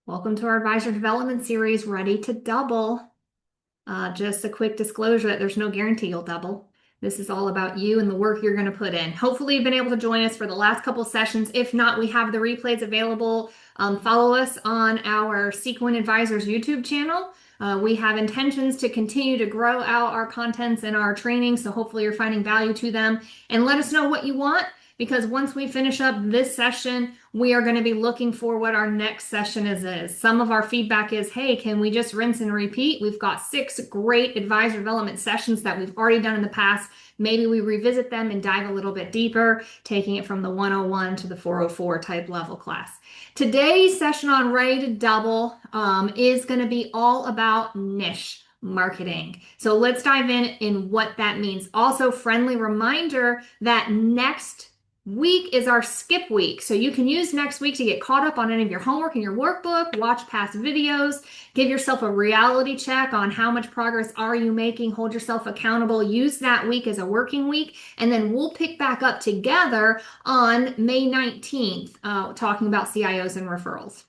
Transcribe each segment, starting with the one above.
Welcome to our advisor development series, Ready to Double. Just a quick disclosure that there's no guarantee you'll double. This is all about you and the work you're going to put in. Hopefully, you've been able to join us for the last couple sessions. If not, we have the replays available. Follow us on our Sequin Advisors YouTube channel. We have intentions to continue to grow out our contents and our training, so hopefully you're finding value to them. And let us know what you want, because once we finish up this session, we are going to be looking for what our next session is. Some of our feedback is, hey, can we just rinse and repeat? We've got 6 great advisor development sessions that we've already done in the past. Maybe we revisit them and dive a little bit deeper, taking it from the 101 to the 404 type level class. Today's session on Ready to Double is going to be all about niche marketing. So let's dive in what that means. Also, friendly reminder that next week is our skip week. So you can use next week to get caught up on any of your homework in your workbook, watch past videos, give yourself a reality check on how much progress are you making, hold yourself accountable, use that week as a working week, and then we'll pick back up together on May 19th, talking about CIOs and referrals.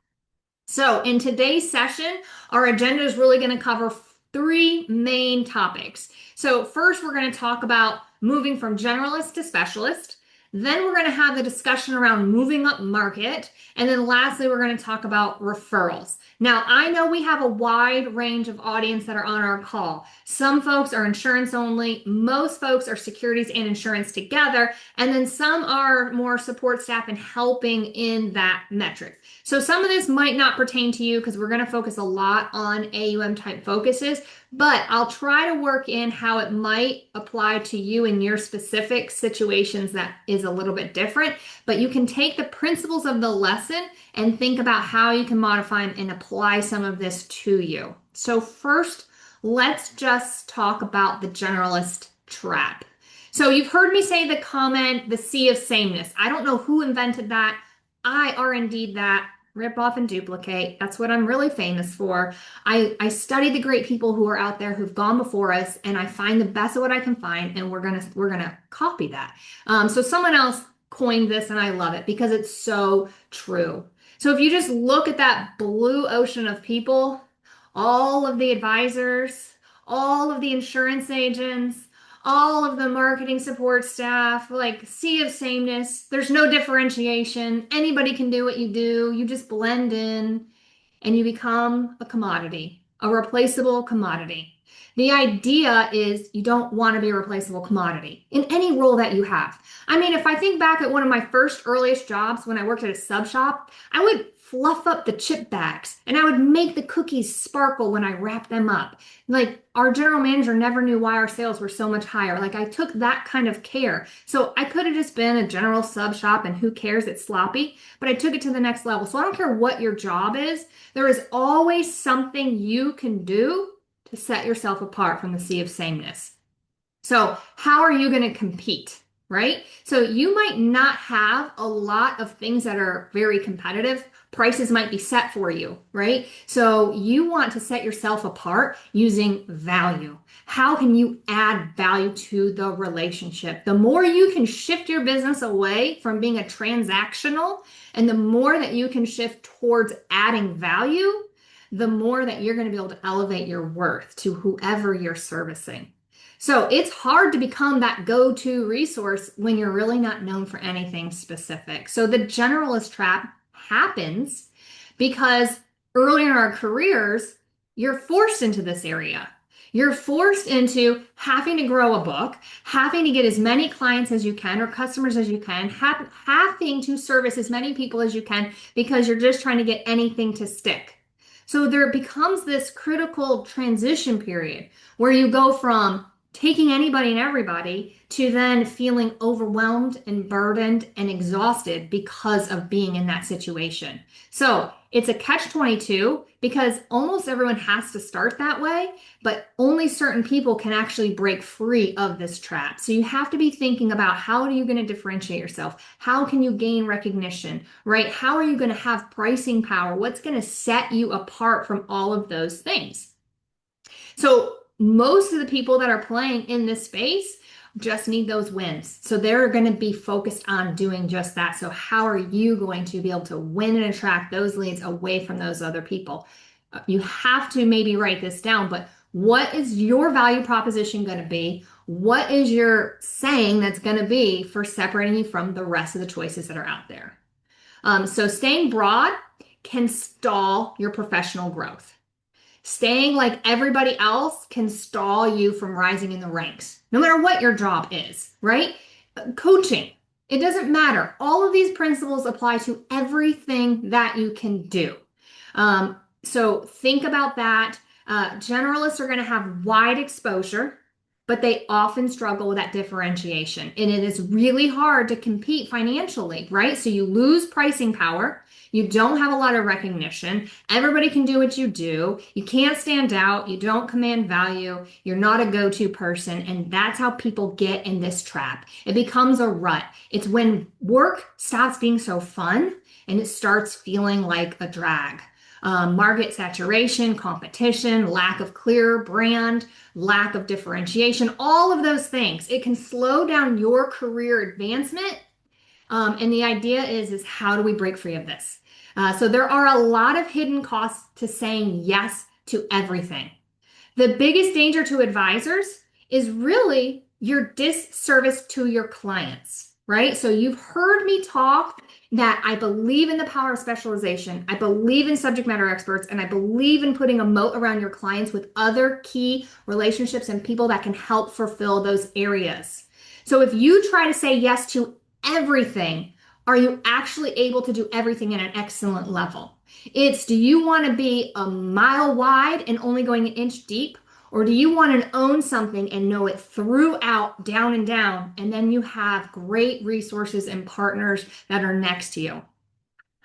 So in today's session, our agenda is really going to cover 3 main topics. So first, we're going to talk about moving from generalist to specialist. Then we're going to have the discussion around moving up market. And then lastly, we're going to talk about referrals. Now, I know we have a wide range of audience that are on our call. Some folks are insurance only. Most folks are securities and insurance together. And then some are more support staff and helping in that metric. So some of this might not pertain to you because we're going to focus a lot on AUM type focuses, but I'll try to work in how it might apply to you in your specific situations that is a little bit different. But you can take the principles of the lesson and think about how you can modify and apply some of this to you. So first, let's just talk about the generalist trap. So you've heard me say the comment, the sea of sameness. I don't know who invented that. I are indeed that. Rip off and duplicate. That's what I'm really famous for. I study the great people who are out there who've gone before us, and I find the best of what I can find, and we're gonna copy that. So someone else coined this, and I love it because it's so true. So if you just look at that blue ocean of people, all of the advisors, all of the insurance agents, all of the marketing support staff, like sea of sameness. There's no differentiation. Anybody can do what you do. You just blend in and you become a commodity, a replaceable commodity. The idea is you don't want to be a replaceable commodity in any role that you have. I mean, if I think back at one of my first earliest jobs when I worked at a sub shop, I would fluff up the chip bags and I would make the cookies sparkle when I wrapped them up. Like, our general manager never knew why our sales were so much higher. Like, I took that kind of care. So I could have just been a general sub shop and who cares, it's sloppy, but I took it to the next level. So I don't care what your job is, there is always something you can do to set yourself apart from the sea of sameness. So how are you going to compete? Right? So you might not have a lot of things that are very competitive. Prices might be set for you, right? So you want to set yourself apart using value. How can you add value to the relationship? The more you can shift your business away from being a transactional, and the more that you can shift towards adding value, the more that you're going to be able to elevate your worth to whoever you're servicing. So it's hard to become that go-to resource when you're really not known for anything specific. So the generalist trap happens because early in our careers, you're forced into this area. You're forced into having to grow a book, having to get as many clients as you can or customers as you can, having to service as many people as you can because you're just trying to get anything to stick. So there becomes this critical transition period where you go from taking anybody and everybody to then feeling overwhelmed and burdened and exhausted because of being in that situation. So it's a catch-22 because almost everyone has to start that way, but only certain people can actually break free of this trap. So you have to be thinking about, how are you going to differentiate yourself? How can you gain recognition, right? How are you going to have pricing power? What's going to set you apart from all of those things? So most of the people that are playing in this space just need those wins. So they're going to be focused on doing just that. So how are you going to be able to win and attract those leads away from those other people? You have to maybe write this down, but what is your value proposition going to be? What is your saying that's going to be for separating you from the rest of the choices that are out there? So staying broad can stall your professional growth. Staying like everybody else can stall you from rising in the ranks, no matter what your job is, right? Coaching, it doesn't matter. All of these principles apply to everything that you can do. So think about that. Generalists are going to have wide exposure, but they often struggle with that differentiation. And it is really hard to compete financially, right? So you lose pricing power. You don't have a lot of recognition. Everybody can do what you do. You can't stand out. You don't command value. You're not a go-to person. And that's how people get in this trap. It becomes a rut. It's when work stops being so fun and it starts feeling like a drag. Market saturation, competition, lack of clear brand, lack of differentiation, all of those things. It can slow down your career advancement. And the idea is how do we break free of this? So there are a lot of hidden costs to saying yes to everything. The biggest danger to advisors is really your disservice to your clients, right? So you've heard me talk that I believe in the power of specialization. I believe in subject matter experts, and I believe in putting a moat around your clients with other key relationships and people that can help fulfill those areas. So if you try to say yes to everything, are you actually able to do everything at an excellent level? Do you want to be a mile wide and only going an inch deep? Or do you want to own something and know it throughout, down and down, and then you have great resources and partners that are next to you?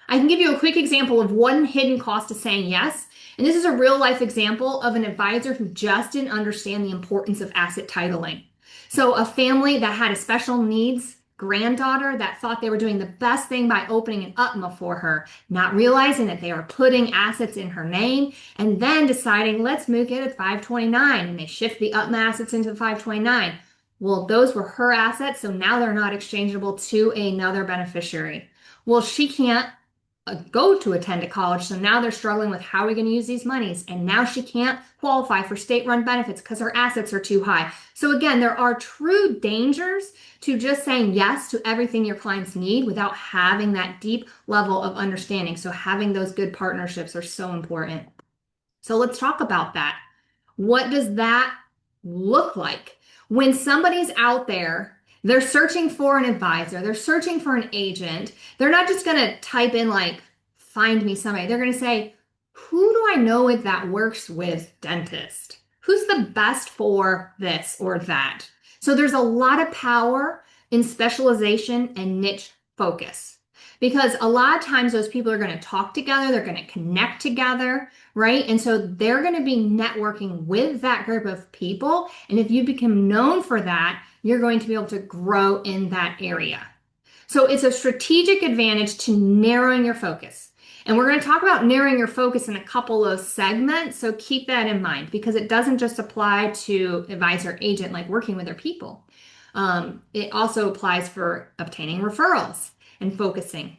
I can give you a quick example of one hidden cost to saying yes. And this is a real life example of an advisor who just didn't understand the importance of asset titling. So a family that had a special needs granddaughter that thought they were doing the best thing by opening an UTMA for her, not realizing that they were putting assets in her name and then deciding, let's make it a 529. And they shift the UTMA assets into the 529. Well, those were her assets, so now they're not exchangeable to another beneficiary. Well, she can't go to attend a college, so now they're struggling with how are we going to use these monies, and now she can't qualify for state-run benefits because her assets are too high. So again, there are true dangers to just saying yes to everything your clients need without having that deep level of understanding. So having those good partnerships are so important. So let's talk about that. What does that look like? When somebody's out there, they're searching for an advisor, they're searching for an agent, they're not just going to type in like, find me somebody. They're going to say, who do I know that works with dentist? Who's the best for this or that? So there's a lot of power in specialization and niche focus. Because a lot of times those people are going to talk together, they're going to connect together, right? And so they're going to be networking with that group of people. And if you become known for that, you're going to be able to grow in that area. So it's a strategic advantage to narrowing your focus. And we're going to talk about narrowing your focus in a couple of segments. So keep that in mind because it doesn't just apply to advisor agent, like working with their people. It also applies for obtaining referrals and focusing.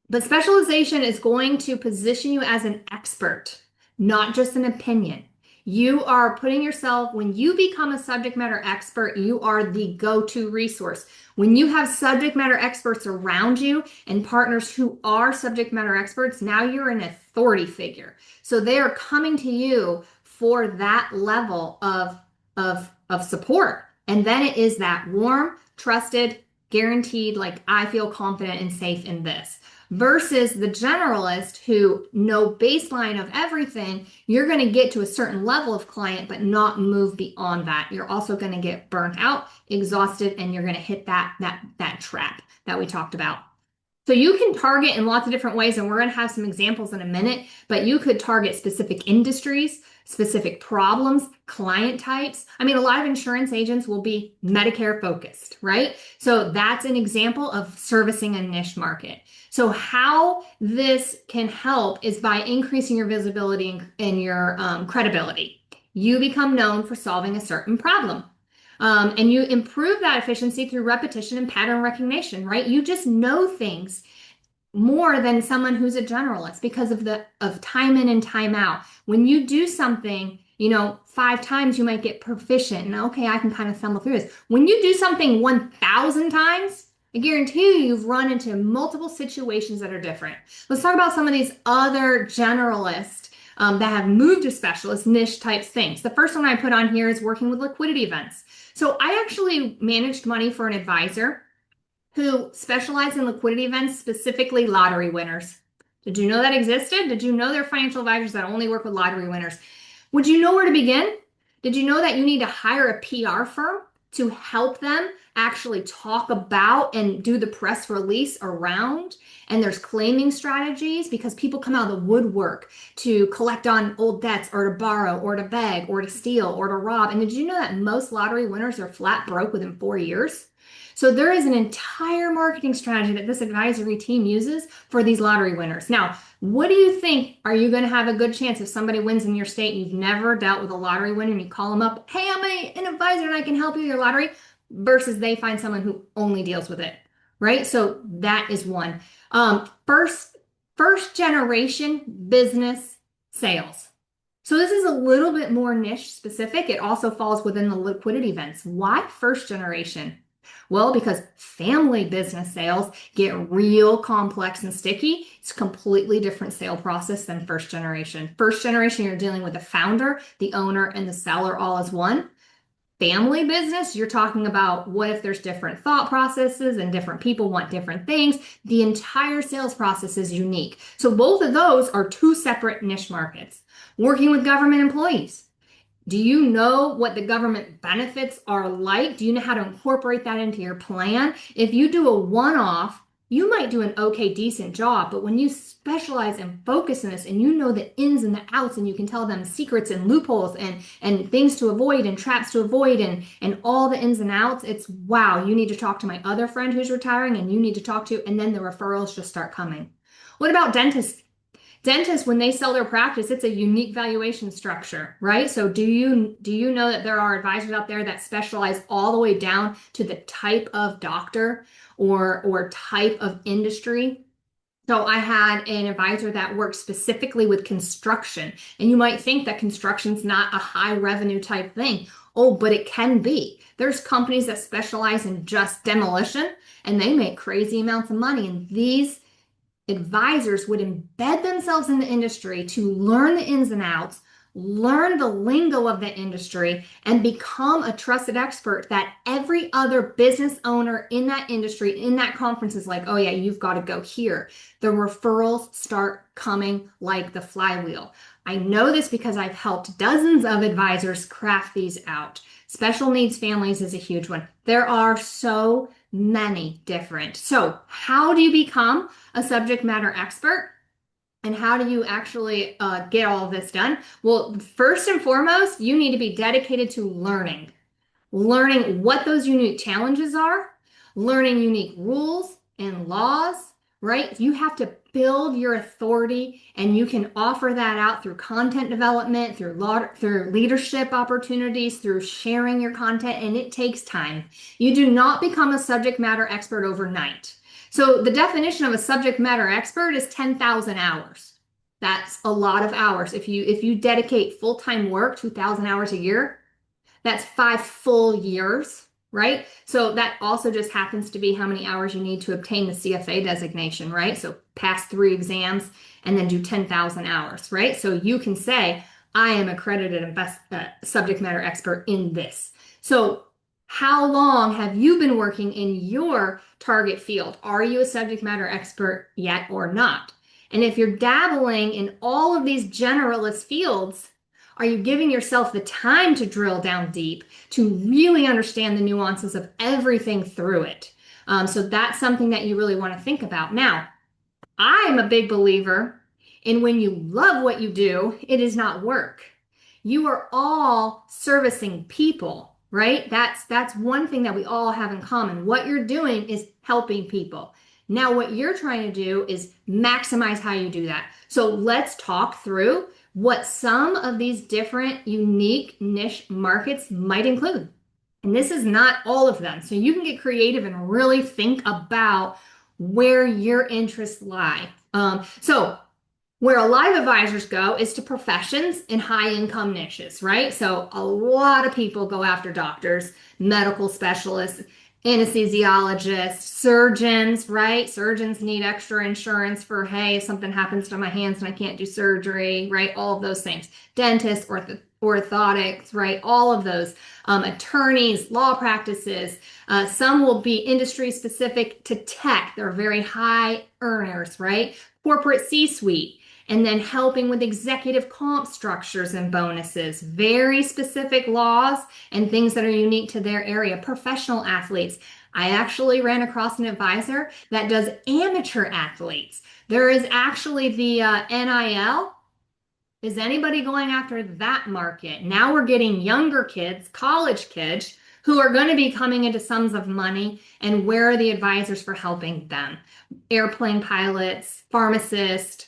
But specialization is going to position you as an expert, not just an opinion. You are putting yourself, when you become a subject matter expert, you are the go-to resource. When you have subject matter experts around you and partners who are subject matter experts, now you're an authority figure. So they are coming to you for that level of support. And then it is that warm, trusted, guaranteed, like I feel confident and safe in this. Versus the generalist who know baseline of everything, you're going to get to a certain level of client, but not move beyond that. You're also going to get burnt out, exhausted, and you're going to hit that trap that we talked about. So you can target in lots of different ways, and we're going to have some examples in a minute, but you could target specific industries, specific problems, client types. I mean, a lot of insurance agents will be Medicare focused, right? So that's an example of servicing a niche market. So how this can help is by increasing your visibility and your credibility. You become known for solving a certain problem. And you improve that efficiency through repetition and pattern recognition, right? You just know things more than someone who's a generalist because of time in and time out. When you do something, 5 times, you might get proficient and okay, I can kind of stumble through this. When you do something 1,000 times, I guarantee you've run into multiple situations that are different. Let's talk about some of these other generalists that have moved to specialist niche type things. The first one I put on here is working with liquidity events. So I actually managed money for an advisor who specialize in liquidity events, specifically lottery winners. Did you know that existed? Did you know there are financial advisors that only work with lottery winners? Would you know where to begin? Did you know that you need to hire a PR firm to help them actually talk about and do the press release around? And there's claiming strategies because people come out of the woodwork to collect on old debts or to borrow or to beg or to steal or to rob. And did you know that most lottery winners are flat broke within 4 years? So there is an entire marketing strategy that this advisory team uses for these lottery winners. Now, what do you think? Are you going to have a good chance if somebody wins in your state and you've never dealt with a lottery winner and you call them up, hey, I'm an advisor and I can help you with your lottery, versus they find someone who only deals with it, right? So that is one. First generation business sales. So this is a little bit more niche specific. It also falls within the liquidity events. Why first generation? Well, because family business sales get real complex and sticky. It's a completely different sale process than first generation. First generation, you're dealing with the founder, the owner, and the seller all as one. Family business, you're talking about what if there's different thought processes and different people want different things. The entire sales process is unique. So both of those are two separate niche markets. Working with government employees. Do you know what the government benefits are like? Do you know how to incorporate that into your plan? If you do a one-off, you might do an okay, decent job, but when you specialize and focus in this and you know the ins and the outs and you can tell them secrets and loopholes and things to avoid and traps to avoid and all the ins and outs, it's wow, you need to talk to my other friend who's retiring and you need to talk to, and then the referrals just start coming. What about dentists? Dentists, when they sell their practice, it's a unique valuation structure, right? So do you know that there are advisors out there that specialize all the way down to the type of doctor or type of industry? So I had an advisor that worked specifically with construction, and you might think that construction's not a high revenue type thing. Oh, but it can be. There's companies that specialize in just demolition, and they make crazy amounts of money, and these advisors would embed themselves in the industry to learn the ins and outs, learn the lingo of the industry, and become a trusted expert that every other business owner in that industry, in that conference is like, oh yeah, you've got to go here. The referrals start coming like the flywheel. I know this because I've helped dozens of advisors craft these out. Special needs families is a huge one. There are so many different. So how do you become a subject matter expert? And how do you actually get all of this done? Well, first and foremost, you need to be dedicated to learning what those unique challenges are, learning unique rules and laws, right? You have to build your authority, and you can offer that out through content development, through leadership opportunities, through sharing your content, and it takes time. You do not become a subject matter expert overnight. So the definition of a subject matter expert is 10,000 hours. That's a lot of hours. If you dedicate full-time work, 2,000 hours a year, that's 5 full years, right? So that also just happens to be how many hours you need to obtain the CFA designation, right? So pass 3 exams and then do 10,000 hours, right? So you can say, I am accredited subject matter expert in this. So how long have you been working in your target field? Are you a subject matter expert yet or not? And if you're dabbling in all of these generalist fields, are you giving yourself the time to drill down deep to really understand the nuances of everything through it? So that's something that you really want to think about. Now, I'm a big believer in when you love what you do, it is not work. You are all servicing people, right? That's one thing that we all have in common. What you're doing is helping people. Now, what you're trying to do is maximize how you do that. So let's talk through what some of these different unique niche markets might include. And this is not all of them. So you can get creative and really think about where your interests lie. So where a lot of advisors go is to professions in high income niches, right? So a lot of people go after doctors, medical specialists, anesthesiologists, surgeons, right? Surgeons need extra insurance for, hey, if something happens to my hands and I can't do surgery, right? All of those things. Dentists, orthotics, right? All of those. Attorneys, law practices. Some will be industry specific to tech. They're very high earners, right? Corporate C-suite and then helping with executive comp structures and bonuses, very specific laws and things that are unique to their area. Professional athletes. I actually ran across an advisor that does amateur athletes. There is actually the NIL. Is anybody going after that market? Now we're getting younger kids, college kids, who are going to be coming into sums of money, and where are the advisors for helping them? Airplane pilots, pharmacists,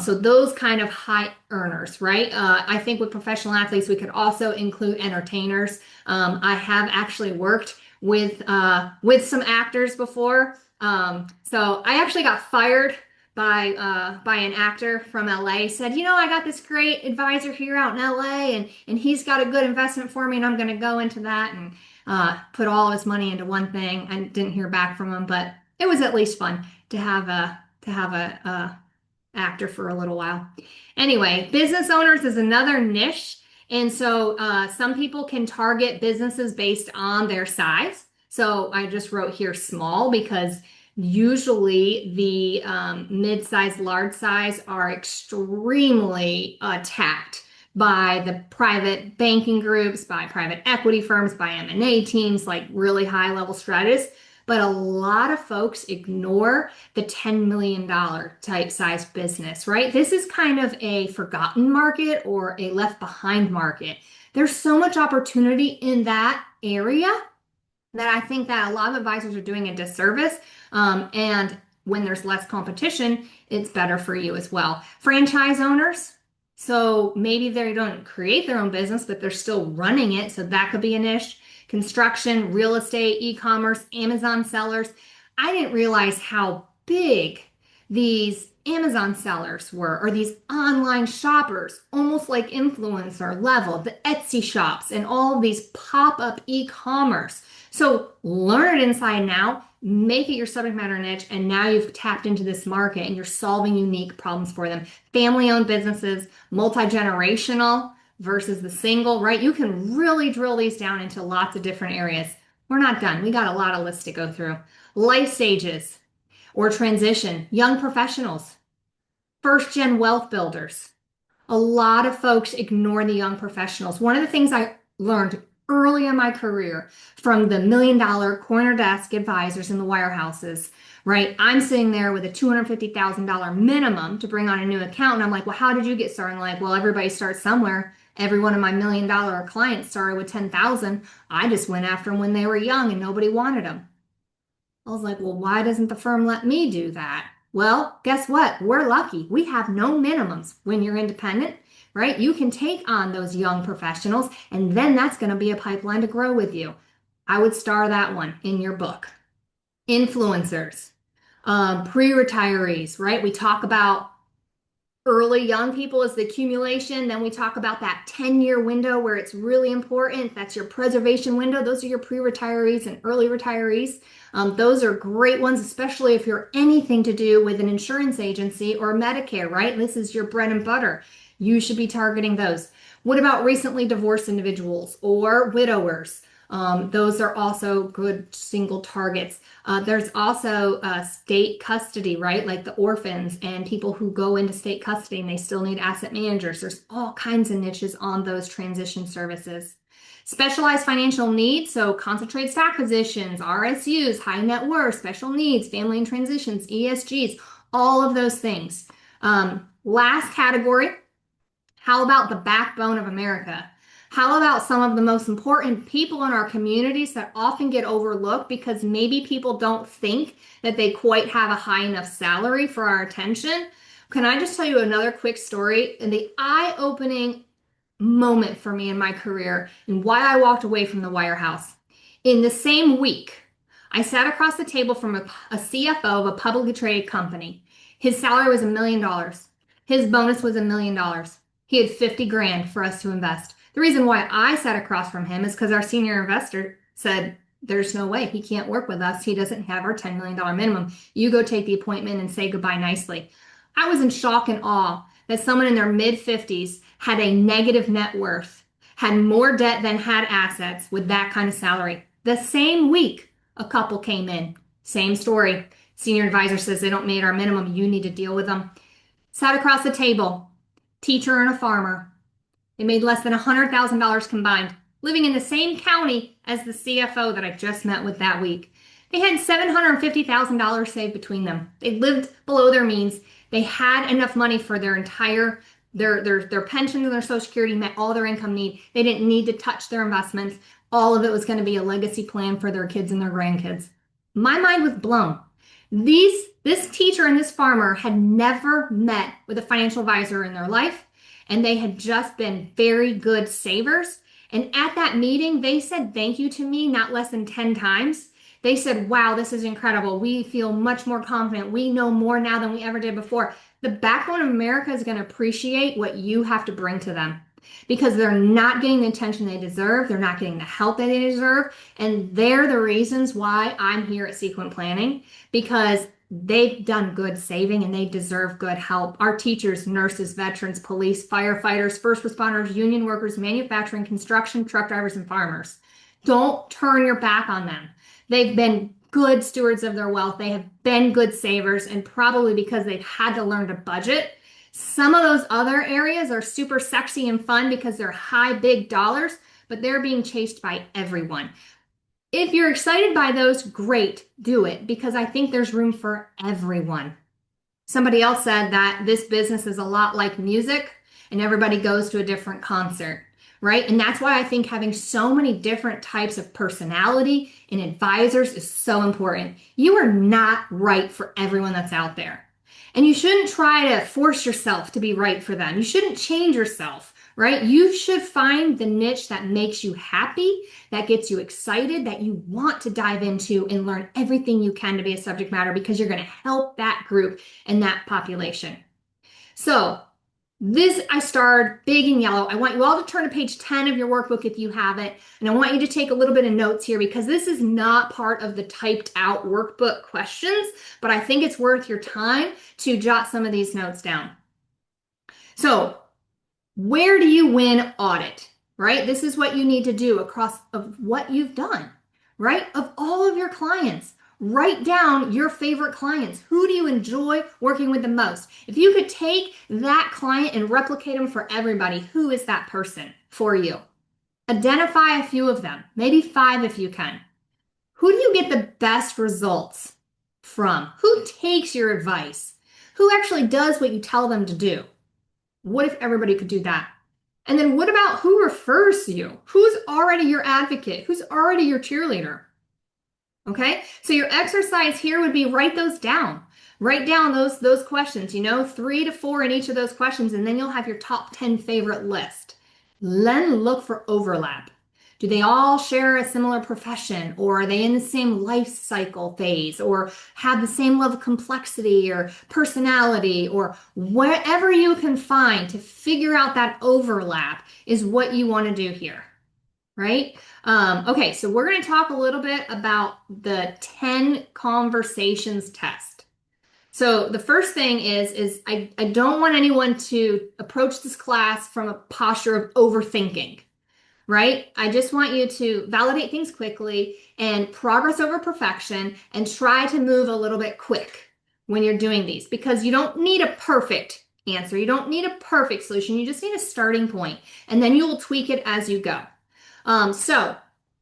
so those kind of high earners, right? I think with professional athletes, we could also include entertainers. I have actually worked with some actors before. So I actually got fired by an actor from LA. Said, I got this great advisor here out in LA, and he's got a good investment for me, and I'm going to go into that and put all his money into one thing. I didn't hear back from him, but it was at least fun to have a actor for a little while. Anyway, business owners is another niche. And so some people can target businesses based on their size. So I just wrote here small because usually the mid-size, large size are extremely attacked by the private banking groups, by private equity firms, by M&A teams, like really high level strategists. But a lot of folks ignore the $10 million type size business, right? This is kind of a forgotten market or a left behind market. There's so much opportunity in that area that I think that a lot of advisors are doing a disservice. And when there's less competition, it's better for you as well. Franchise owners. So maybe they don't create their own business, but they're still running it. So that could be a niche. Construction, real estate, e-commerce, Amazon sellers. I didn't realize how big these Amazon sellers were, or these online shoppers, almost like influencer level, the Etsy shops, and all of these pop-up e-commerce. So learn it inside now, make it your subject matter niche, and now you've tapped into this market and you're solving unique problems for them. Family-owned businesses, multi-generational versus the single, right? You can really drill these down into lots of different areas. We're not done. We got a lot of lists to go through. Life stages or transition, young professionals, first gen wealth builders. A lot of folks ignore the young professionals. One of the things I learned early in my career from the $1 million corner desk advisors in the wirehouses, right? I'm sitting there with a $250,000 minimum to bring on a new account. And I'm like, well, how did you get started? And like, well, everybody starts somewhere. Every one of my $1 million clients started with 10,000. I just went after them when they were young and nobody wanted them. I was like, well, why doesn't the firm let me do that? Well, guess what? We're lucky. We have no minimums when you're independent, right? You can take on those young professionals, and then that's going to be a pipeline to grow with you. I would star that one in your book. Influencers, pre-retirees, right? We talk about early young people as the accumulation. Then we talk about that 10-year window where it's really important. That's your preservation window. Those are your pre-retirees and early retirees. Those are great ones, especially if you're anything to do with an insurance agency or Medicare, right? This is your bread and butter. You should be targeting those. What about recently divorced individuals or widowers? Those are also good single targets. There's also state custody, right? Like the orphans and people who go into state custody and they still need asset managers. There's all kinds of niches on those transition services. Specialized financial needs, so concentrated stock positions, RSUs, high net worth, special needs, family and transitions, ESGs, all of those things. Last category, how about the backbone of America? How about some of the most important people in our communities that often get overlooked because maybe people don't think that they quite have a high enough salary for our attention? Can I just tell you another quick story and the eye-opening moment for me in my career and why I walked away from the wirehouse? In the same week, I sat across the table from a CFO of a publicly traded company. His salary was $1 million. His bonus was $1 million. He had 50 grand for us to invest. The reason why I sat across from him is because our senior investor said, there's no way he can't work with us. He doesn't have our $10 million minimum. You go take the appointment and say goodbye nicely. I was in shock and awe that someone in their mid 50s had a negative net worth, had more debt than had assets with that kind of salary. The same week, a couple came in. Same story. Senior advisor says they don't meet our minimum. You need to deal with them. Sat across the table, teacher and a farmer. They made less than $100,000 combined, living in the same county as the CFO that I just met with that week. They had $750,000 saved between them. They lived below their means. They had enough money for their entire their pension and their Social Security, met all their income need. They didn't need to touch their investments. All of it was going to be a legacy plan for their kids and their grandkids. My mind was blown. This teacher and this farmer had never met with a financial advisor in their life, and they had just been very good savers. And at that meeting, they said thank you to me not less than 10 times. They said, wow, this is incredible. We feel much more confident. We know more now than we ever did before. The backbone of America is going to appreciate what you have to bring to them because they're not getting the attention they deserve. They're not getting the help that they deserve. And they're the reasons why I'm here at Sequent Planning, because they've done good saving and they deserve good help. Our teachers, nurses, veterans, police, firefighters, first responders, union workers, manufacturing, construction, truck drivers, and farmers. Don't turn your back on them. They've been good stewards of their wealth. They have been good savers, and probably because they've had to learn to budget. Some of those other areas are super sexy and fun because they're high, big dollars, but they're being chased by everyone. If you're excited by those, great, do it, because I think there's room for everyone. Somebody else said that this business is a lot like music and everybody goes to a different concert, right? And that's why I think having so many different types of personality and advisors is so important. You are not right for everyone that's out there. And you shouldn't try to force yourself to be right for them. You shouldn't change yourself, right? You should find the niche that makes you happy, that gets you excited, that you want to dive into and learn everything you can to be a subject matter, because you're going to help that group and that population. So this I starred big in yellow. I want you all to turn to page 10 of your workbook if you have it. And I want you to take a little bit of notes here because this is not part of the typed out workbook questions, but I think it's worth your time to jot some of these notes down. So where do you win audit, right? This is what you need to do across of what you've done, right? Of all of your clients. Write down your favorite clients. Who do you enjoy working with the most? If you could take that client and replicate them for everybody, who is that person for you? Identify a few of them, maybe 5 if you can. Who do you get the best results from? Who takes your advice? Who actually does what you tell them to do? What if everybody could do that? And then what about who refers you? Who's already your advocate? Who's already your cheerleader? Okay, so your exercise here would be write those down. Write down those questions, 3 to 4 in each of those questions, and then you'll have your top 10 favorite list. Then look for overlap. Do they all share a similar profession, or are they in the same life cycle phase, or have the same level of complexity or personality, or wherever you can find to figure out that overlap is what you want to do here. Right? Okay, so we're going to talk a little bit about the 10 conversations test. So the first thing is I don't want anyone to approach this class from a posture of overthinking, right? I just want you to validate things quickly and progress over perfection and try to move a little bit quick when you're doing these, because you don't need a perfect answer. You don't need a perfect solution. You just need a starting point, and then you will tweak it as you go. So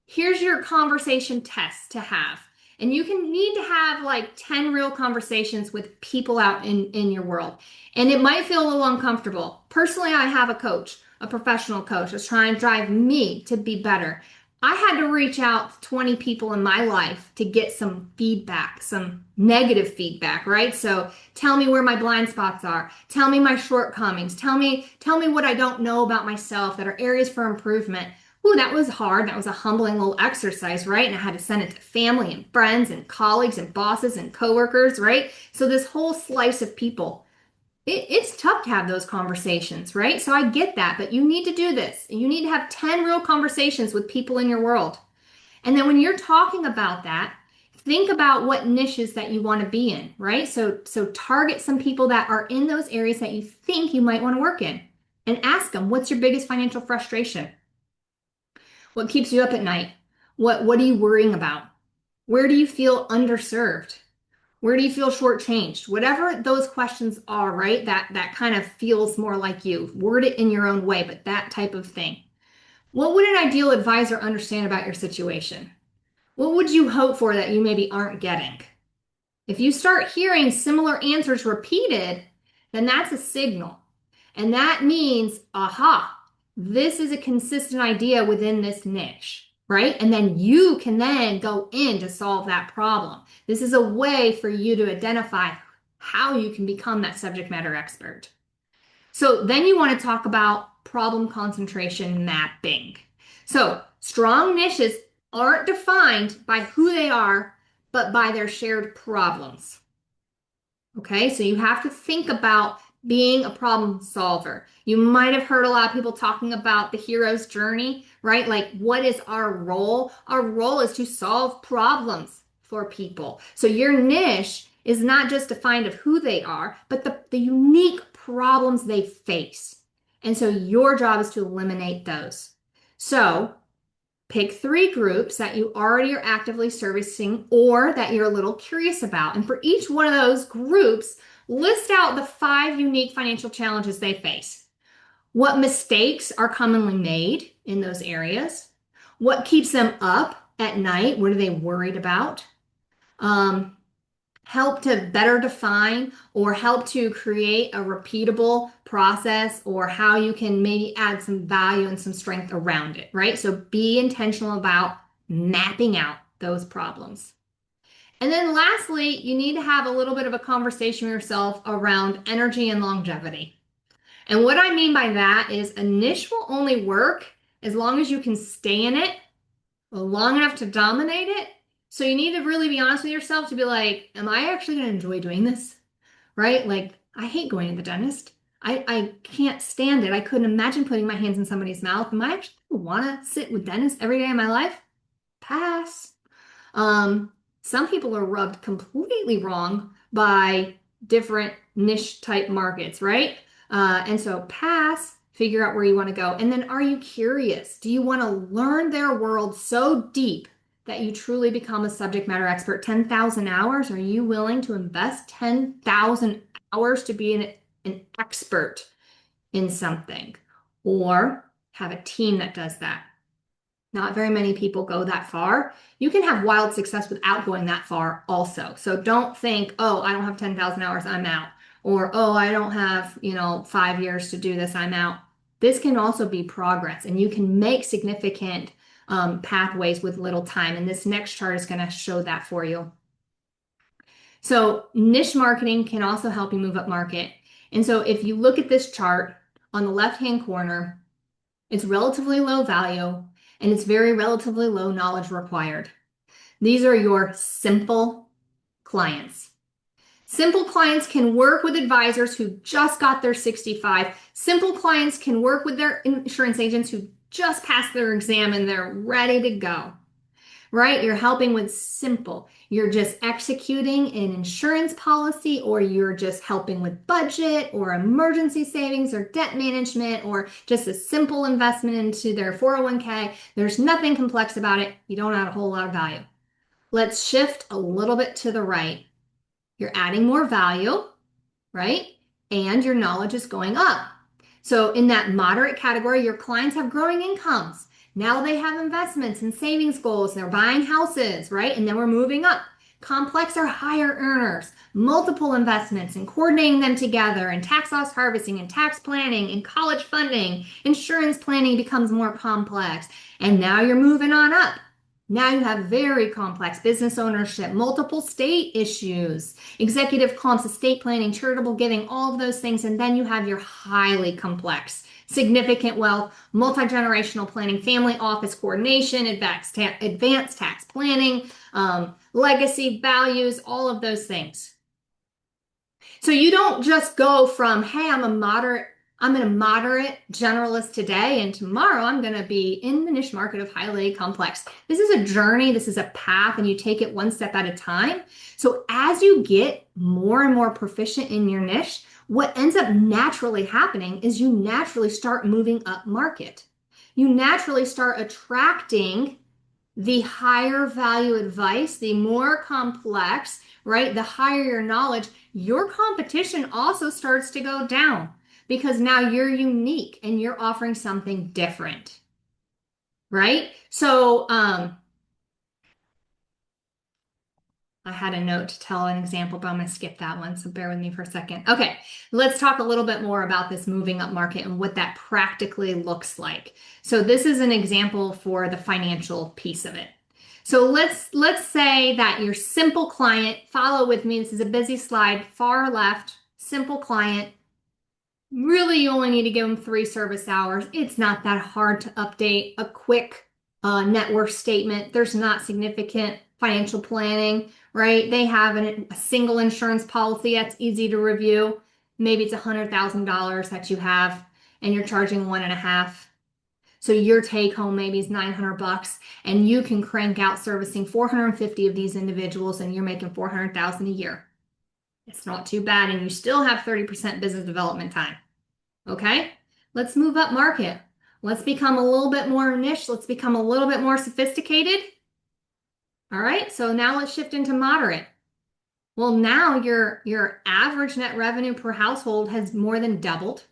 here's your conversation test to have. And you can need to have like 10 real conversations with people out in your world. And it might feel a little uncomfortable. Personally, I have a coach, a professional coach that's trying to drive me to be better. I had to reach out to 20 people in my life to get some feedback, some negative feedback, right? So tell me where my blind spots are. Tell me my shortcomings. Tell me what I don't know about myself that are areas for improvement. Ooh, that was hard. That was a humbling little exercise, right? And I had to send it to family and friends and colleagues and bosses and coworkers, right? So this whole slice of people. It's tough to have those conversations, right? So I get that, but you need to do this. You need to have 10 real conversations with people in your world. And then when you're talking about that, think about what niches that you want to be in, right? So target some people that are in those areas that you think you might want to work in and ask them, what's your biggest financial frustration? What keeps you up at night? What are you worrying about? Where do you feel underserved? Where do you feel shortchanged? Whatever those questions are, right? That kind of feels more like you. Word it in your own way, but that type of thing. What would an ideal advisor understand about your situation? What would you hope for that you maybe aren't getting? If you start hearing similar answers repeated, then that's a signal. And that means, aha, this is a consistent idea within this niche, right? And then you can then go in to solve that problem. This is a way for you to identify how you can become that subject matter expert. So then you want to talk about problem concentration mapping. So strong niches aren't defined by who they are, but by their shared problems. Okay, so you have to think about being a problem solver. You might have heard a lot of people talking about the hero's journey, right? Like, what is our role? Our role is to solve problems for people. So your niche is not just defined of who they are, but the unique problems they face. And so your job is to eliminate those. So pick 3 groups that you already are actively servicing or that you're a little curious about. And for each one of those groups, list out the 5 unique financial challenges they face. What mistakes are commonly made in those areas? What keeps them up at night? What are they worried about? Help to better define or help to create a repeatable process or how you can maybe add some value and some strength around it, right? So be intentional about mapping out those problems. And then lastly, you need to have a little bit of a conversation with yourself around energy and longevity. And what I mean by that is a niche will only work as long as you can stay in it long enough to dominate it. So you need to really be honest with yourself to be like, am I actually going to enjoy doing this? Right? Like, I hate going to the dentist. I can't stand it. I couldn't imagine putting my hands in somebody's mouth. Am I actually want to sit with dentists every day of my life? Pass. Some people are rubbed completely wrong by different niche type markets, right? And so pass, figure out where you want to go. And then are you curious? Do you want to learn their world so deep that you truly become a subject matter expert? 10,000 hours? Are you willing to invest 10,000 hours to be an expert in something? Or have a team that does that? Not very many people go that far. You can have wild success without going that far also. So don't think, oh, I don't have 10,000 hours, I'm out. Or, oh, I don't have, 5 years to do this, I'm out. This can also be progress, and you can make significant pathways with little time. And this next chart is going to show that for you. So niche marketing can also help you move up market. And so if you look at this chart on the left-hand corner, it's relatively low value and it's very relatively low knowledge required. These are your simple clients. Simple clients can work with advisors who just got their 65. Simple clients can work with their insurance agents who just passed their exam and they're ready to go, right? You're helping with simple. You're just executing an insurance policy, or you're just helping with budget or emergency savings or debt management or just a simple investment into their 401k. There's nothing complex about it. You don't add a whole lot of value. Let's shift a little bit to the right. You're adding more value, right? And your knowledge is going up. So in that moderate category, your clients have growing incomes. Now they have investments and savings goals. They're buying houses, right? And then we're moving up. Complex are higher earners, multiple investments and coordinating them together, and tax loss harvesting and tax planning and college funding. Insurance planning becomes more complex. And now you're moving on up. Now you have very complex business ownership, multiple state issues, executive comps, estate planning, charitable giving, all of those things. And then you have your highly complex, significant wealth, multi-generational planning, family office coordination, advanced tax planning, legacy, values, all of those things. So you don't just go from, hey, I'm a moderate generalist today, and tomorrow I'm going to be in the niche market of highly complex. This is a journey, this is a path, and you take it one step at a time. So as you get more and more proficient in your niche, what ends up naturally happening is you naturally start moving up market. You naturally start attracting the higher value advice, the more complex, right? The higher your knowledge, your competition also starts to go down because now you're unique and you're offering something different, right? So, I had a note to tell an example, but I'm going to skip that one. So bear with me for a second. Okay, let's talk a little bit more about this moving up market and what that practically looks like. So this is an example for the financial piece of it. So let's say that your simple client, follow with me. This is a busy slide, far left, simple client. Really, you only need to give them 3 service hours. It's not that hard to update a quick net worth statement. There's not significant financial planning, right? They have a single insurance policy that's easy to review. Maybe it's $100,000 that you have, and you're charging 1.5. So your take home maybe is $900, and you can crank out servicing 450 of these individuals, and you're making $400,000 a year. It's not too bad, and you still have 30% business development time. Okay, let's move up market. Let's become a little bit more niche. Let's become a little bit more sophisticated. All right, so now let's shift into moderate. Well, now your average net revenue per household has more than doubled.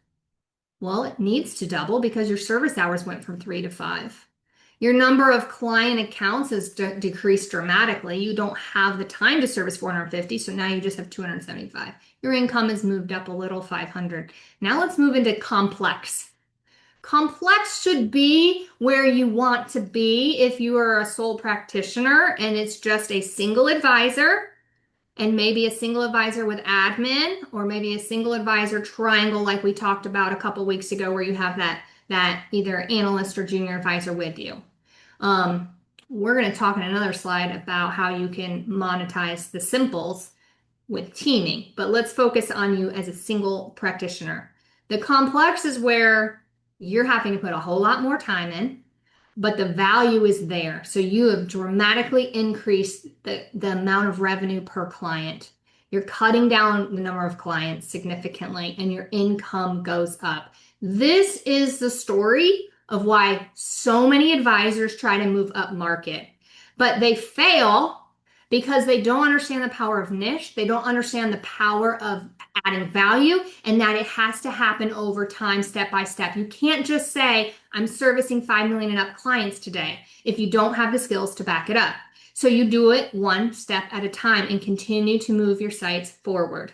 Well, it needs to double because your service hours went from 3 to 5. Your number of client accounts has decreased dramatically. You don't have the time to service 450, so now you just have 275. Your income has moved up a little, 500. Now let's move into complex. Complex should be where you want to be if you are a sole practitioner and it's just a single advisor and maybe a single advisor with admin, or maybe a single advisor triangle like we talked about a couple weeks ago where you have that either analyst or junior advisor with you. We're going to talk in another slide about how you can monetize the simples with teaming, but let's focus on you as a single practitioner. The complex is where you're having to put a whole lot more time in, but the value is there. So you have dramatically increased the amount of revenue per client. You're cutting down the number of clients significantly, and your income goes up. This is the story of why so many advisors try to move up market, but they fail because they don't understand the power of niche. They don't understand the power of adding value, and that it has to happen over time, step by step. You can't just say, I'm servicing 5 million and up clients today if you don't have the skills to back it up. So you do it one step at a time and continue to move your sites forward.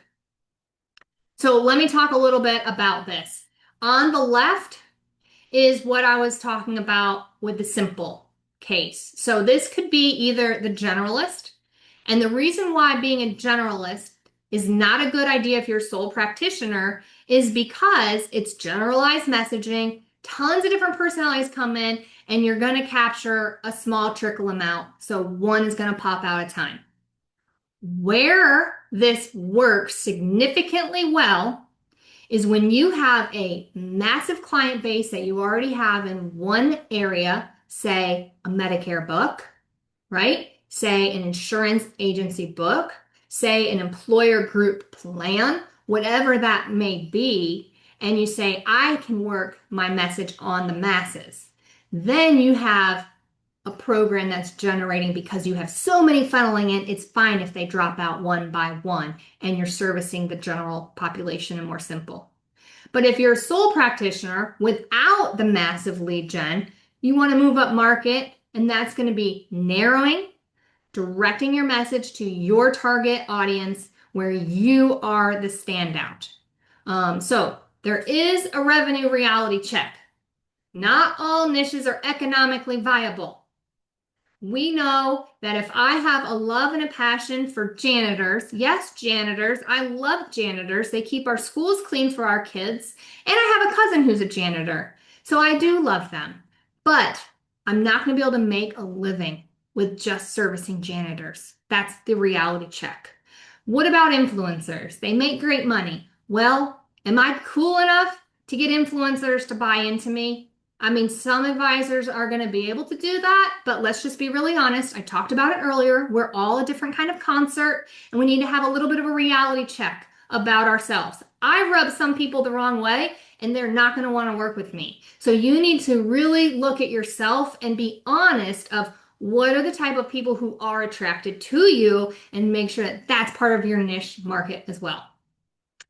So let me talk a little bit about this. On the left is what I was talking about with the simple case. So this could be either the generalist, and the reason why being a generalist is not a good idea if you're a sole practitioner is because it's generalized messaging, tons of different personalities come in, and you're going to capture a small trickle amount. So one is going to pop out at a time. Where this works significantly well is when you have a massive client base that you already have in one area, say a Medicare book, right? Say an insurance agency book, say an employer group plan, whatever that may be, and you say, I can work my message on the masses. Then you have a program that's generating, because you have so many funneling in, it's fine if they drop out one by one and you're servicing the general population and more simple. But if you're a sole practitioner without the massive lead gen, you want to move up market, and that's going to be narrowing, directing your message to your target audience where you are the standout. So there is a revenue reality check. Not all niches are economically viable. We know that if I have a love and a passion for janitors, yes, janitors, I love janitors. They keep our schools clean for our kids. And I have a cousin who's a janitor. So I do love them. But I'm not going to be able to make a living with just servicing janitors. That's the reality check. What about influencers? They make great money. Well, am I cool enough to get influencers to buy into me? I mean, some advisors are going to be able to do that, but let's just be really honest. I talked about it earlier. We're all a different kind of concert, and we need to have a little bit of a reality check about ourselves. I rub some people the wrong way, and they're not going to want to work with me. So you need to really look at yourself and be honest of what are the type of people who are attracted to you, and make sure that that's part of your niche market as well.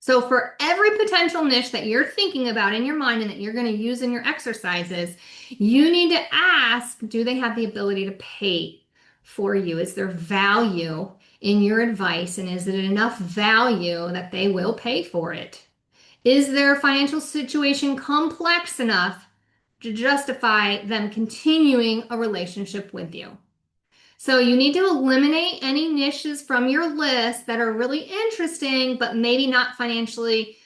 So for every potential niche that you're thinking about in your mind and that you're going to use in your exercises, you need to ask, do they have the ability to pay for you? Is there value in your advice, and is it enough value that they will pay for it? Is their financial situation complex enough to justify them continuing a relationship with you? So you need to eliminate any niches from your list that are really interesting, but maybe not financially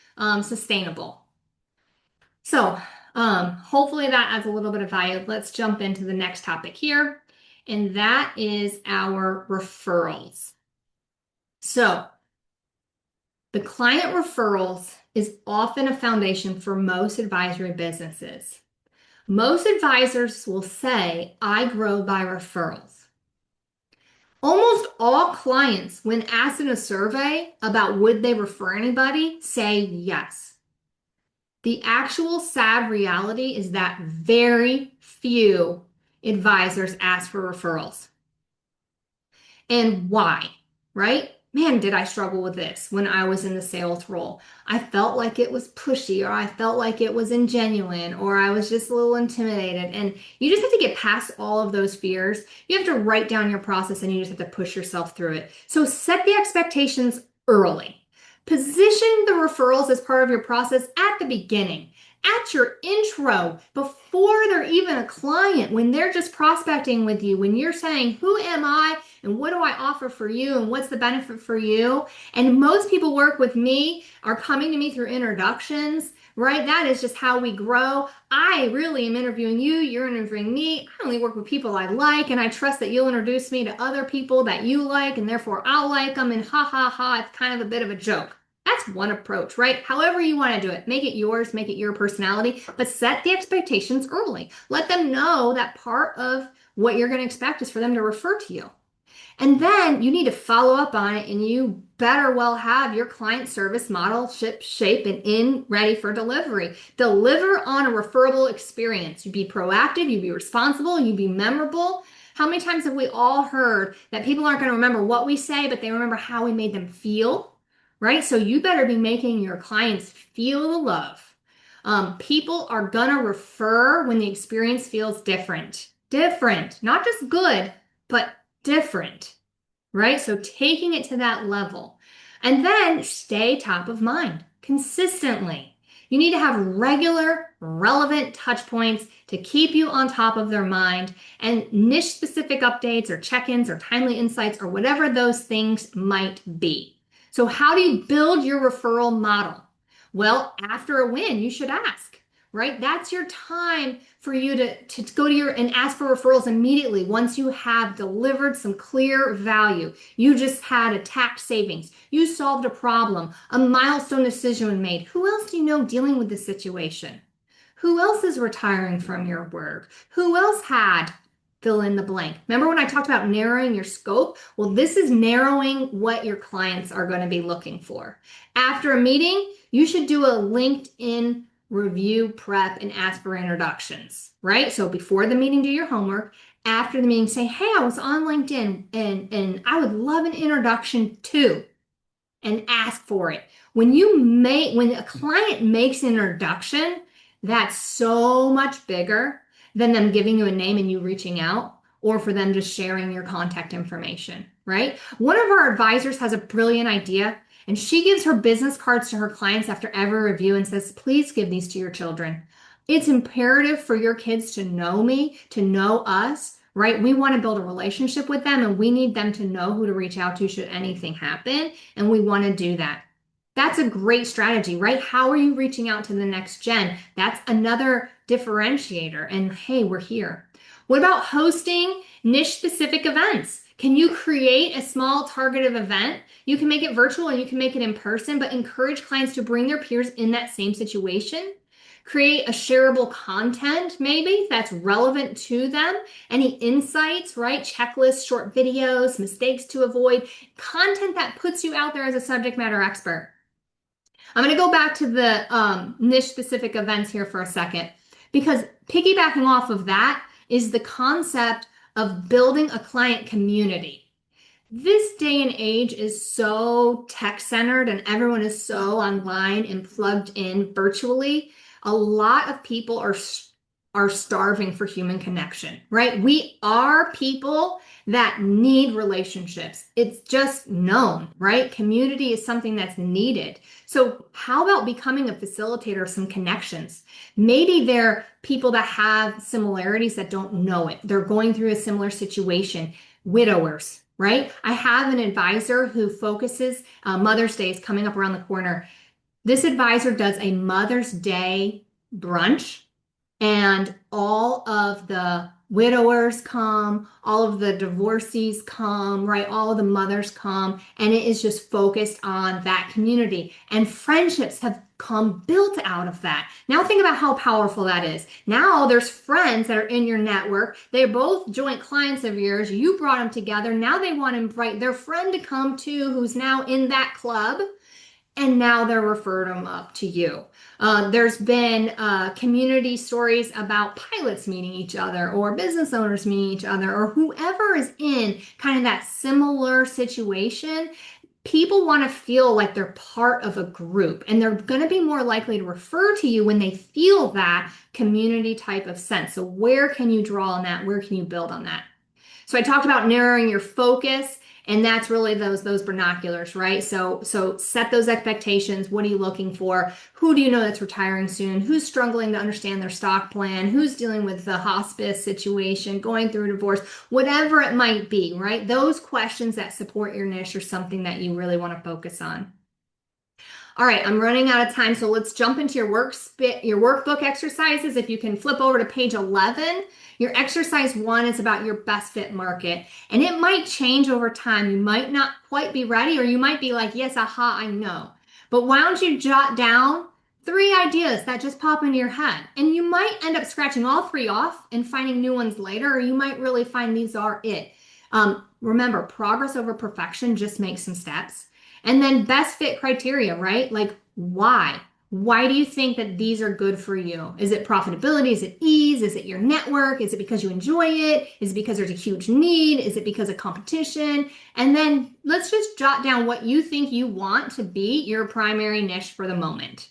sustainable. So hopefully that adds a little bit of value. Let's jump into the next topic here, and that is our referrals. So the client referrals is often a foundation for most advisory businesses. Most advisors will say, I grow by referrals. Almost all clients, when asked in a survey about would they refer anybody, say yes. The actual sad reality is that very few advisors ask for referrals. And why, right? Man, did I struggle with this when I was in the sales role. I felt like it was pushy, or I felt like it was ingenuine, or I was just a little intimidated. And you just have to get past all of those fears. You have to write down your process, and you just have to push yourself through it. So set the expectations early. Position the referrals as part of your process at the beginning, at your intro, before they're even a client, when they're just prospecting with you, when you're saying, who am I and what do I offer for you and what's the benefit for you? And most people work with me are coming to me through introductions, right? That is just how we grow. I really am interviewing you, you're interviewing me. I only work with people I like, and I trust that you'll introduce me to other people that you like, and therefore I'll like them, and ha ha ha, it's kind of a bit of a joke. That's one approach, right? However you want to do it. Make it yours, make it your personality, but set the expectations early. Let them know that part of what you're going to expect is for them to refer to you. And then you need to follow up on it, and you better well have your client service model shape and in ready for delivery. Deliver on a referable experience. You be proactive, you be responsible, you be memorable. How many times have we all heard that people aren't going to remember what we say, but they remember how we made them feel? Right? So you better be making your clients feel the love. People are gonna refer when the experience feels different. Different, not just good, but different, right? So taking it to that level. And then stay top of mind consistently. You need to have regular, relevant touch points to keep you on top of their mind, and niche specific updates or check-ins or timely insights or whatever those things might be. So how do you build your referral model? Well, after a win, you should ask, right? That's your time for you to go to your and ask for referrals immediately once you have delivered some clear value. You just had a tax savings. You solved a problem. A milestone decision was made. Who else do you know dealing with this situation? Who else is retiring from your work? Who else had fill in the blank? Remember when I talked about narrowing your scope? Well, this is narrowing what your clients are going to be looking for. After a meeting, you should do a LinkedIn review prep and ask for introductions, right? So before the meeting, do your homework. After the meeting, say, hey, I was on LinkedIn and I would love an introduction too, and ask for it. When a client makes an introduction, that's so much bigger than them giving you a name and you reaching out, or for them just sharing your contact information, right? One of our advisors has a brilliant idea, and she gives her business cards to her clients after every review and says, please give these to your children. It's imperative for your kids to know me, to know us, right? We want to build a relationship with them and we need them to know who to reach out to should anything happen. And we want to do that. That's a great strategy, right? How are you reaching out to the next gen? That's another differentiator. And hey, we're here. What about hosting niche specific events? Can you create a small targeted event? You can make it virtual and you can make it in person, but encourage clients to bring their peers in that same situation. Create a shareable content, maybe that's relevant to them. Any insights, right? Checklists, short videos, mistakes to avoid, content that puts you out there as a subject matter expert. I'm going to go back to the niche specific events here for a second because piggybacking off of that is the concept of building a client community. This day and age is so tech centered and everyone is so online and plugged in virtually. A lot of people are starving for human connection, right? We are people that need relationships. It's just known, right? Community is something that's needed. So how about becoming a facilitator of some connections? Maybe they're people that have similarities that don't know it. They're going through a similar situation. Widowers, right? I have an advisor who focuses, Mother's Day is coming up around the corner. This advisor does a Mother's Day brunch and all of the widowers come, all of the divorcees come, right? All of the mothers come, and it is just focused on that community. And friendships have come built out of that. Now think about how powerful that is. Now there's friends that are in your network. They're both joint clients of yours. You brought them together. Now they want to invite their friend to come too, who's now in that club. And now they're referred them up to you. There's been community stories about pilots meeting each other or business owners meeting each other or whoever is in kind of that similar situation. People want to feel like they're part of a group and they're going to be more likely to refer to you when they feel that community type of sense. So where can you draw on that? Where can you build on that? So I talked about narrowing your focus, and that's really those binoculars, right? So set those expectations. What are you looking for? Who do you know that's retiring soon? Who's struggling to understand their stock plan? Who's dealing with the hospice situation, going through a divorce, whatever it might be, right? Those questions that support your niche are something that you really want to focus on. All right, I'm running out of time, so let's jump into your workbook exercises. If you can flip over to page 11, your exercise 1 is about your best fit market, and it might change over time. You might not quite be ready, or you might be like, yes, aha, I know. But why don't you jot down 3 ideas that just pop into your head, and you might end up scratching all 3 off and finding new ones later, or you might really find these are it. Remember, progress over perfection, just make some steps. And then best fit criteria, right? Like why? Why do you think that these are good for you? Is it profitability? Is it ease? Is it your network? Is it because you enjoy it? Is it because there's a huge need? Is it because of competition? And then let's just jot down what you think you want to be your primary niche for the moment.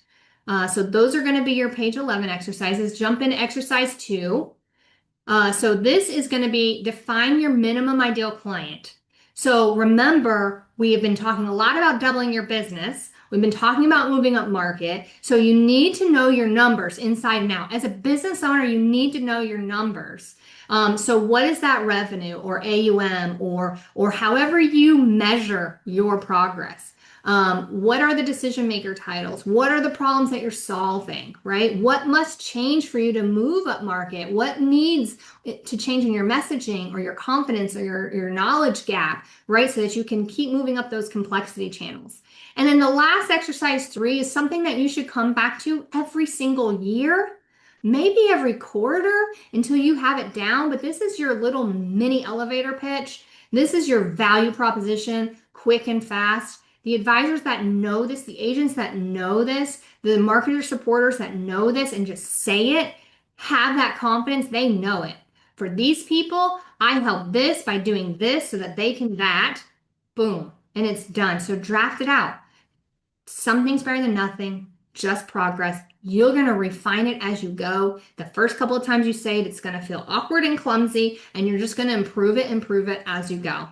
So those are going to be your page 11 exercises. Jump into exercise 2. So this is going to be define your minimum ideal client. So remember, we have been talking a lot about doubling your business. We've been talking about moving up market. So you need to know your numbers inside and out. As a business owner, you need to know your numbers. So what is that revenue or AUM or however you measure your progress? What are the decision maker titles? What are the problems that you're solving, right? What must change for you to move up market? What needs to change in your messaging or your confidence or your knowledge gap, right? So that you can keep moving up those complexity channels. And then the last exercise 3 is something that you should come back to every single year, maybe every quarter until you have it down. But this is your little mini elevator pitch. This is your value proposition, quick and fast. The advisors that know this, the agents that know this, the marketer supporters that know this and just say it, have that confidence, they know it. For these people, I help this by doing this so that they can that, boom, and it's done. So draft it out. Something's better than nothing, just progress. You're going to refine it as you go. The first couple of times you say it, it's going to feel awkward and clumsy, and you're just going to improve it as you go.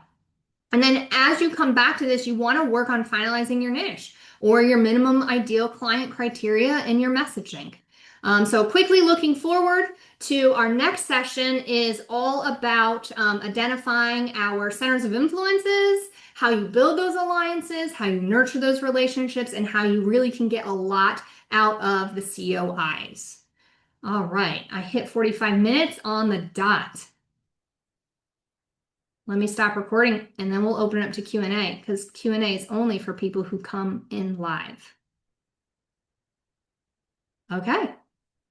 And then as you come back to this, you want to work on finalizing your niche or your minimum ideal client criteria in your messaging. So quickly looking forward to our next session is all about identifying our centers of influences, how you build those alliances, how you nurture those relationships, and how you really can get a lot out of the COIs. All right, I hit 45 minutes on the dot. Let me stop recording and then we'll open it up to Q&A because Q&A is only for people who come in live. Okay.